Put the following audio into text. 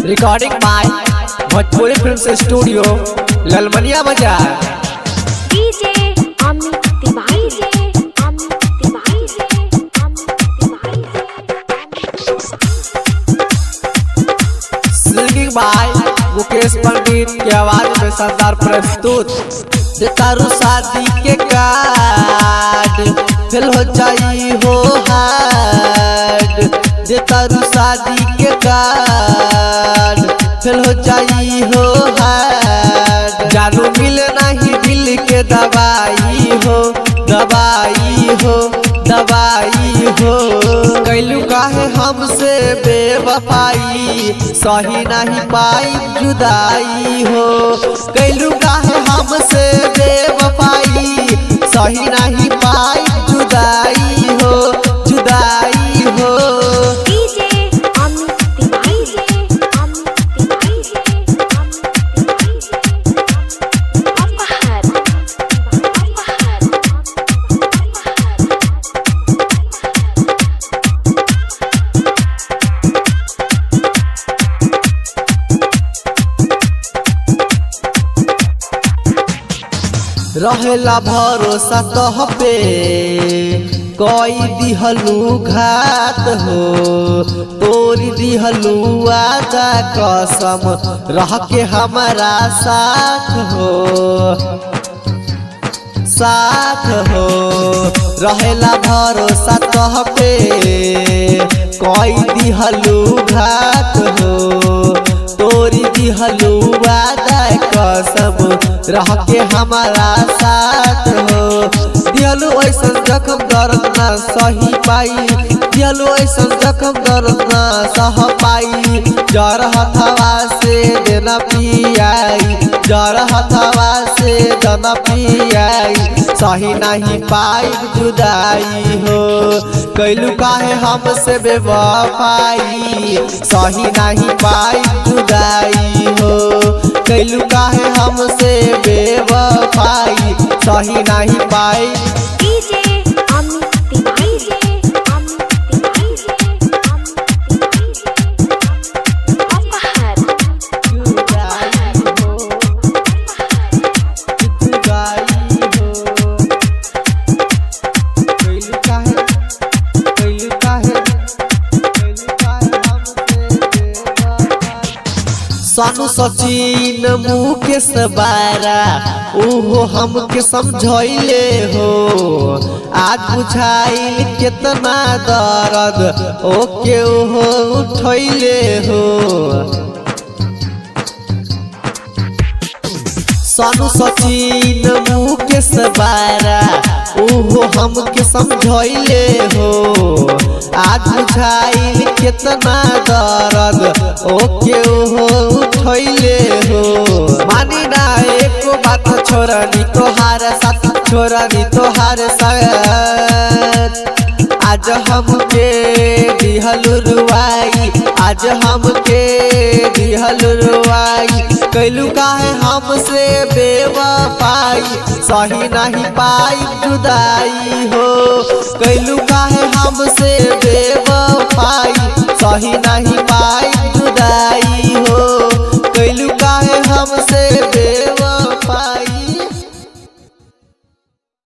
Recording by Bhojpuri film studio Lalmaniya बाजार। DJ Amit Tiwari singing by Mukesh Pandit की आवाज में शानदार प्रस्तुत। तारू शादी के कार्ड फेल हो जाई हो हार्ड, तारू शादी के कार्ड फेल हो जाई हो हार्ड। जानू मिले नहीं दिल के दवाई हो दवाई हो दवाई हो। कैलू काहे हमसे बेवफाई, सही नहीं पाई जुदाई हो। कैलू काहे हमसे बेवफाई, सही नहीं पाई जुदाई हो जुदाई हो। डीजे अमित तिवारी रहेला भरोसा तोह पे कोई दिहलू घात हो, तोरी दिहलू आजा कसम रह के हमारा साथ हो साथ हो। रहेला भरोसा तोह पे कोई दिहलू घात हो, तोरी दिहलू आजा कसम रह के हमारा साथ हो। दिहलू ऐसा जख्म दर्द ना सही पाई, दिहलू ऐसा जख्म दर्द ना सह पाई। जर हथवा से देना पियाई, जर हथवा से देना पियाई। सही नहीं पाई जुदाई हो, कैलू काहे हमसे बेवफाई। सही नहीं पाई जुदाई हो, कैलू काहे हमसे बेवफाई। सही नहीं पाई। डीजे अमित तिवारी सानू सचिन मुकेश बारा ओहो हमके समझैले हो। आज बुझाइल कितना दर्द ओके ओहो उठैले हो। सानू सचिन मुकेश बारा ओहो हमके समझैले हो। आज बुझाइल कितना दर्द ओके ओहो उठैले हो। मानी ना एको बात छोड़नी तोहार साथ, छोड़नी तोहार साथ। आज हमके दिहलू रुआई, आज हमके दिहलू रुआई। कैलू काहे हमसे बेवफाई, सही नहीं पाई जुदाई हो। कैलू काहे हमसे बेवफाई, सही नहीं पाई जुदाई हो। कैलू काहे हमसे